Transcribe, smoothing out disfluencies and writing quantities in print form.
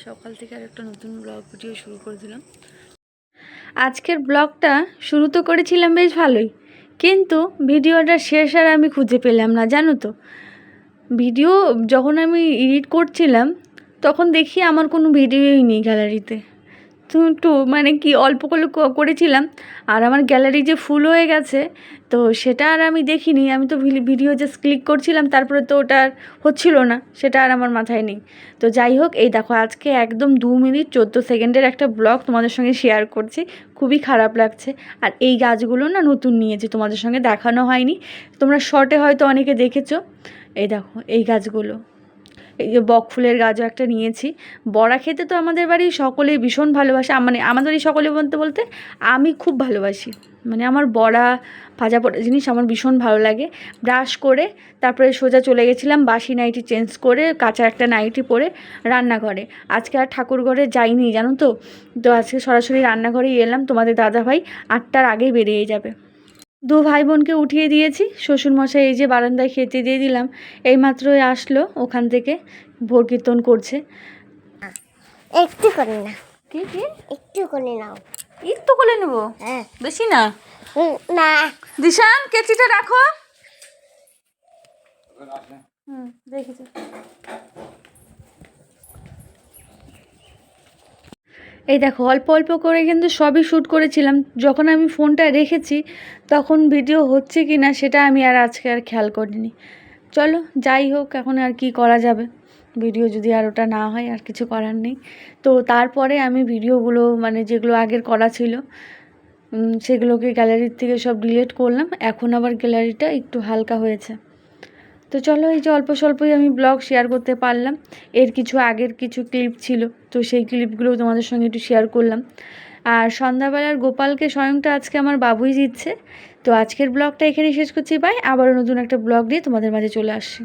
সকাল থেকে আর একটা নতুন ব্লগ ভিডিও শুরু করে দিলাম। আজকের ব্লগটা শুরু তো করেছিলাম বেশ ভালোই, কিন্তু ভিডিওটা শেষ আর আমি খুঁজে পেলাম না, জানো তো। ভিডিও যখন আমি এডিট করছিলাম তখন দেখি আমার কোনো ভিডিওই নেই গ্যালারিতে। তো একটু মানে কি অল্প করে করেছিলাম, আর আমার গ্যালারি যে ফুল হয়ে গেছে তো সেটা আর আমি দেখিনি। আমি তো ভিডিও জাস্ট ক্লিক করছিলাম, তারপরে তো ওটা আর হচ্ছিল না, সেটা আর আমার মাথায় নেই। তো যাই হোক, এই দেখো আজকে একদম 2 মিনিট 14 সেকেন্ডের একটা ব্লগ তোমাদের সঙ্গে শেয়ার করছি। খুবই খারাপ লাগছে। আর এই গাছগুলো না নতুন নিয়েছি, তোমাদের সঙ্গে দেখানো হয়নি, তোমরা শর্টে হয়তো অনেকে দেখেছো। এই দেখো এই গাছগুলো, এই যে বক ফুলের গাছও একটা নিয়েছি। বড়া খেতে তো আমাদের বাড়ি সকলেই ভীষণ ভালোবাসে, মানে আমাদের এই সকলে বলতে বলতে আমি খুব ভালোবাসি। মানে আমার বড়া ভাজা পোড়া জিনিস আমার ভীষণ ভালো লাগে। ব্রাশ করে তারপরে সোজা চলে গেছিলাম বাসি নাইটি চেঞ্জ করে, কাঁচা একটা নাইটি পরে রান্নাঘরে। আজকে আর ঠাকুর ঘরে যাইনি, জানো তো। তো আজকে সরাসরি রান্নাঘরেই এলাম। তোমাদের দাদাভাই 8টার আগেই বেরিয়ে যাবে। 2 ভাই বোনকে উঠিয়ে দিয়েছি, শ্বশুরমশাই এই যে বারান্দায় খেতে দিয়ে দিলাম। এইমাত্রই আসলো ওখান থেকে, ভোর কীর্তন করছে। একটু করে না, কি কি একটু করে নাও। একটু করে নেবো, হ্যাঁ বেশি না। না দিশান কেচিটা রাখো। দেখেছি। এই দেখো অল্প অল্প করে কিন্তু সবই শ্যুট করেছিলাম। যখন আমি ফোনটা রেখেছি তখন ভিডিও হচ্ছে কি না সেটা আমি আর আজকে আর খেয়াল করিনি। চলো যাই হোক, এখন আর কি করা যাবে, ভিডিও যদি আর ওটা না হয় আর কিছু করার নেই। তো তারপরে আমি ভিডিওগুলো মানে যেগুলো আগের করা ছিল সেগুলোকে গ্যালারির থেকে সব ডিলিট করলাম। এখন আবার গ্যালারিটা একটু হালকা হয়েছে। তো চলো, এই যে অল্প স্বল্পই আমি ব্লগ শেয়ার করতে পারলাম। এর কিছু আগের কিছু ক্লিপ ছিল, তো সেই ক্লিপগুলোও তোমাদের সঙ্গে একটু শেয়ার করলাম। আর সন্ধ্যাবেলার গোপালকে স্বয়ংটা আজকে আমার বাবুই দিচ্ছে। তো আজকের ব্লগটা এখানেই শেষ করছি, বাই। আবারও নতুন একটা ব্লগ নিয়ে তোমাদের মাঝে চলে আসছি।